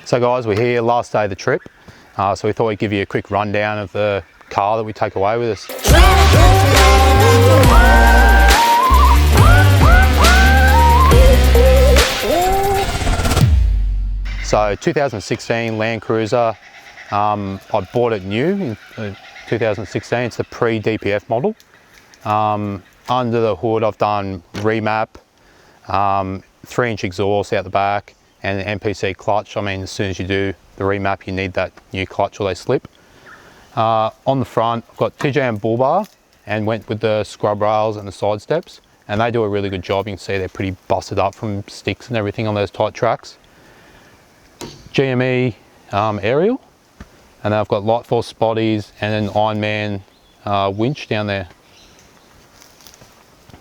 So guys, we're here, last day of the trip. So we thought we'd give you a quick rundown of the car that we take away with us. So 2016 Landcruiser, I bought it new in 2016, it's the pre-DPF model. Under the hood I've done remap, 3-inch exhaust out the back, and an MPC clutch. I mean, as soon as you do the remap, you need that new clutch or they slip. On the front, I've got TJM bulbar and went with the scrub rails and the side steps, and they do a really good job. You can see they're pretty busted up from sticks and everything on those tight tracks. GME aerial, and then I've got light force spotties and an Ironman winch down there.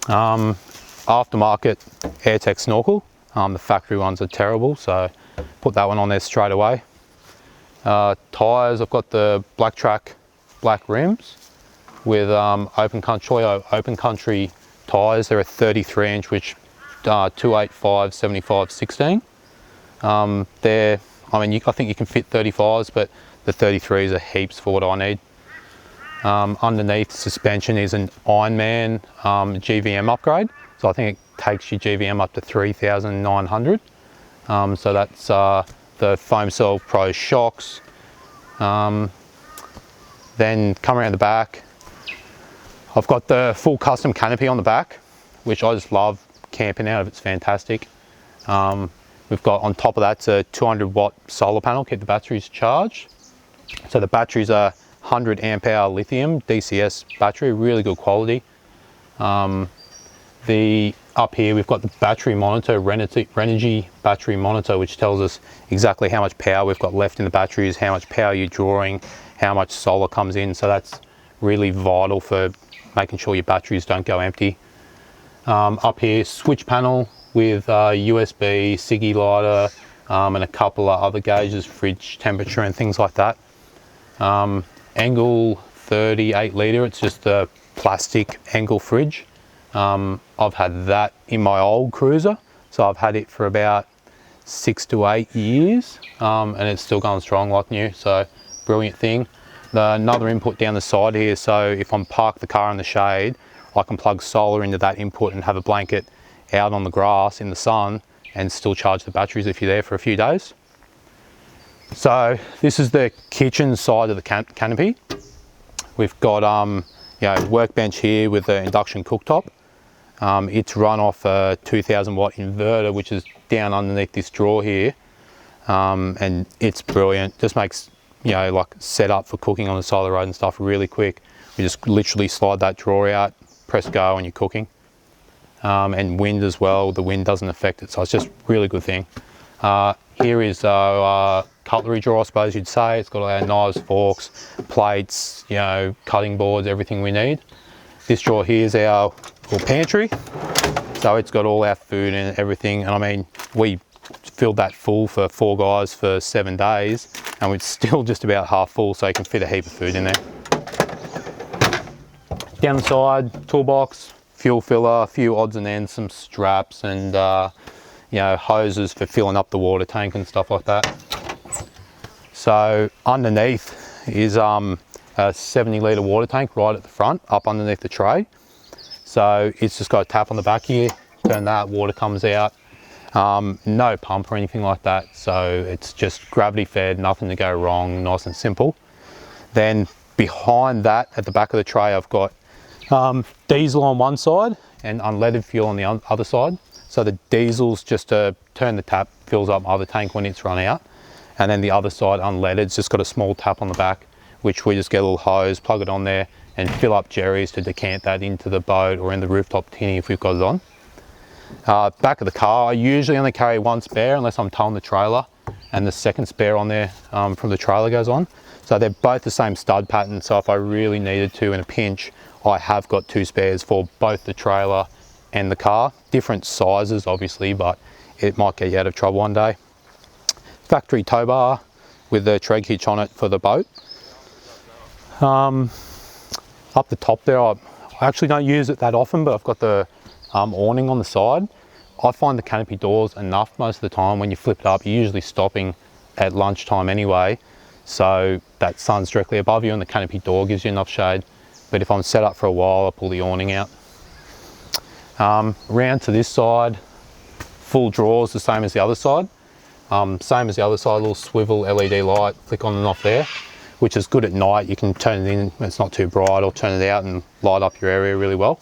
Aftermarket AirTech snorkel. The factory ones are terrible, so put that one on there straight away. Tyres, I've got the Black Track black rims with open country tyres. They're a 33-inch, which 285 75 16. They're, I mean, I think you can fit 35s, but the 33s are heaps for what I need. Underneath suspension is an Ironman GVM upgrade, so I think it takes your GVM up to 3,900. So that's the Foam Cell Pro shocks. Then come around the back, I've got the full custom canopy on the back, which I just love camping out of. It's fantastic. We've got on top of that a 200-watt solar panel, keep the batteries charged. So the batteries are 100 amp hour lithium DCS battery, really good quality. Up here we've got the battery monitor, Renogy battery monitor, which tells us exactly how much power we've got left in the batteries, how much power you're drawing, how much solar comes in. So that's really vital for making sure your batteries don't go empty. Up here, switch panel with USB, ciggy lighter, and a couple of other gauges, fridge temperature and things like that. Engel 38 litre, it's just a plastic Engel fridge. I've had that in my old cruiser, so I've had it for about 6 to 8 years, and it's still going strong like new, so brilliant thing. Another input down the side here, so if I'm parked the car in the shade, I can plug solar into that input and have a blanket out on the grass in the sun and still charge the batteries if you're there for a few days. So this is the kitchen side of the canopy. We've got you know, workbench here with the induction cooktop. It's run off a 2000-watt inverter, which is down underneath this drawer here, and it's brilliant. Just makes, you know, like set up for cooking on the side of the road and stuff really quick. You just literally slide that drawer out, press go, and you're cooking. And wind as well, the wind doesn't affect it, so it's just a really good thing. Here is our cutlery drawer, I suppose you'd say. It's got all our knives, forks, plates, you know, cutting boards, everything we need. This drawer here is our little pantry, so it's got all our food and everything. And I mean, we filled that full for 4 guys for 7 days, and it's still just about half full, so you can fit a heap of food in there. Down the side, toolbox, fuel filler, a few odds and ends, some straps, and you know, hoses for filling up the water tank and stuff like that. So underneath is a 70 litre water tank right at the front, up underneath the tray. So it's just got a tap on the back here, turn that, water comes out. No pump or anything like that, so it's just gravity fed, nothing to go wrong, nice and simple. Then behind that, at the back of the tray, I've got diesel on one side and unleaded fuel on the other side. So the diesel's just to turn the tap, fills up my other tank when it's run out. And then the other side, unleaded, it's just got a small tap on the back, which we just get a little hose, plug it on there, and fill up jerrys to decant that into the boat or in the rooftop tinny if we've got it on. Back of the car, I usually only carry 1 spare unless I'm towing the trailer, and the second spare on there from the trailer goes on. So they're both the same stud pattern, so if I really needed to in a pinch, I have got 2 spares for both the trailer and the car. Different sizes obviously, but it might get you out of trouble one day. Factory tow bar with the tread hitch on it for the boat. Up the top there, I actually don't use it that often, but I've got the awning on the side. I find the canopy doors enough most of the time. When you flip it up, you're usually stopping at lunchtime anyway, so that sun's directly above you and the canopy door gives you enough shade. But if I'm set up for a while, I pull the awning out. Round to this side, full drawers, the same as the other side. Same as the other side, little swivel LED light, flick on and off there, which is good at night. You can turn it in when it's not too bright, or turn it out and light up your area really well.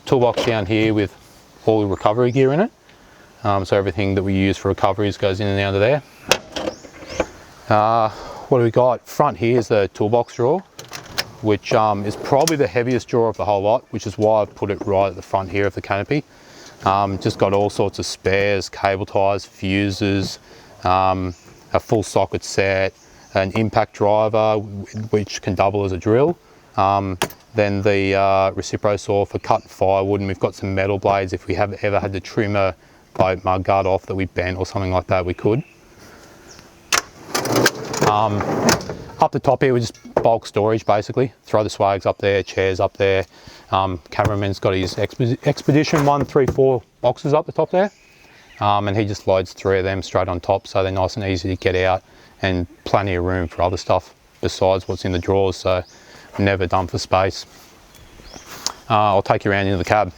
Toolbox down here with all the recovery gear in it. So everything that we use for recoveries goes in and out of there. What do we got? Front here is the toolbox drawer, which is probably the heaviest drawer of the whole lot, which is why I've put it right at the front here of the canopy. Just got all sorts of spares, cable ties, fuses, a full socket set, an impact driver which can double as a drill, then the recipro saw for cutting firewood, and we've got some metal blades if we have ever had to trim a boat mud guard off that we bent or something like that, we could. Up the top here we just bulk storage basically. Throw the swags up there, chairs up there. Cameraman's got his Expedition 134 boxes up the top there, and he just loads 3 of them straight on top, so they're nice and easy to get out, and plenty of room for other stuff besides what's in the drawers, so never done for space. I'll take you around into the cab.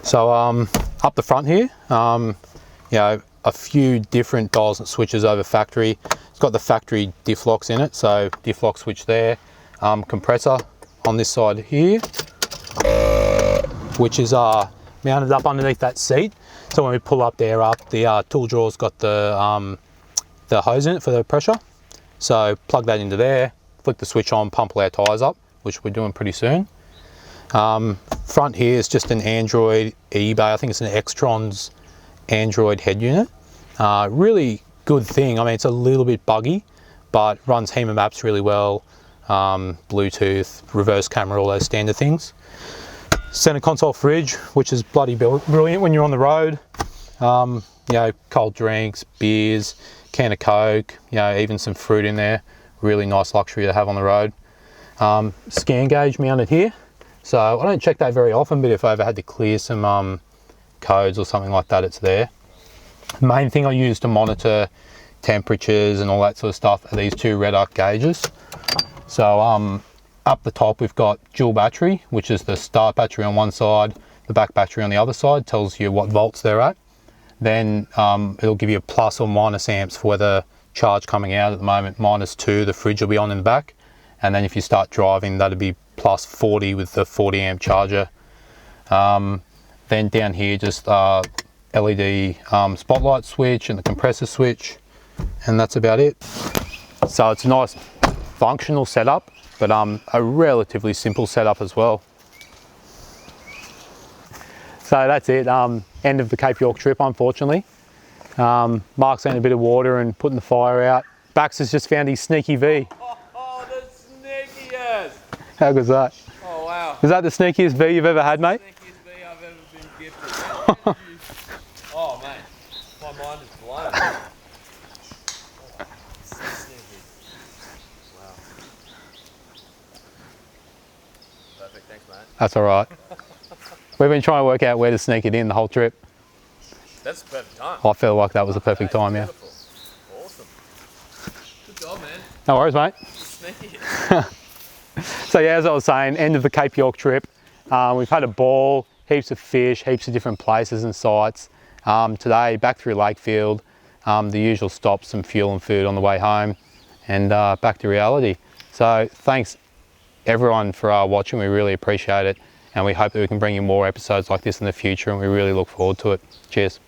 So up the front here, you know, a few different dials and switches over factory. It's got the factory diff locks in it, so diff lock switch there. Compressor on this side here, which is mounted up underneath that seat. So when we pull up there, the tool drawer's got the hose in it for the pressure. So plug that into there, flick the switch on, pump all our tyres up, which we're doing pretty soon. Front here is just an Android eBay, I think it's an Extron's Android head unit. Really good thing. I mean, it's a little bit buggy, but runs HEMA maps really well, Bluetooth, reverse camera, all those standard things. Center console fridge, which is bloody brilliant when you're on the road. You know, cold drinks, beers, can of Coke, you know, even some fruit in there. Really nice luxury to have on the road. Scan gauge mounted here. So I don't check that very often, but if I ever had to clear some codes or something like that, it's there. Main thing I use to monitor temperatures and all that sort of stuff are these 2 Redarc gauges. So up the top we've got dual battery, which is the start battery on one side, the back battery on the other side, tells you what volts they're at. Then it'll give you a plus or minus amps for whether charge coming out. At the moment -2, the fridge will be on in the back, and then if you start driving that'll be plus 40 with the 40 amp charger. Then down here just LED spotlight switch and the compressor switch, and that's about it. So it's a nice functional setup, but a relatively simple setup as well. So that's it, end of the Cape York trip unfortunately. Mark's seen a bit of water and putting the fire out. Baxter's just found his sneaky V. Oh, the sneakiest! How good's that? Oh wow. Is that the sneakiest V you've ever had, mate? Sneakiest V I've ever been gifted. Oh mate, my mind is blown. Oh, so sneaky. Wow. Perfect, thanks mate. That's all right. We've been trying to work out where to sneak it in the whole trip. That's the perfect time. I feel like that was the perfect time, yeah. Awesome. Good job, man. No worries, mate. Sneaky. So yeah, as I was saying, end of the Cape York trip. We've had a ball, heaps of fish, heaps of different places and sites. Today, back through Lakefield, the usual stops, some fuel and food on the way home, and back to reality. So thanks everyone for watching, we really appreciate it. And we hope that we can bring you more episodes like this in the future, and we really look forward to it. Cheers.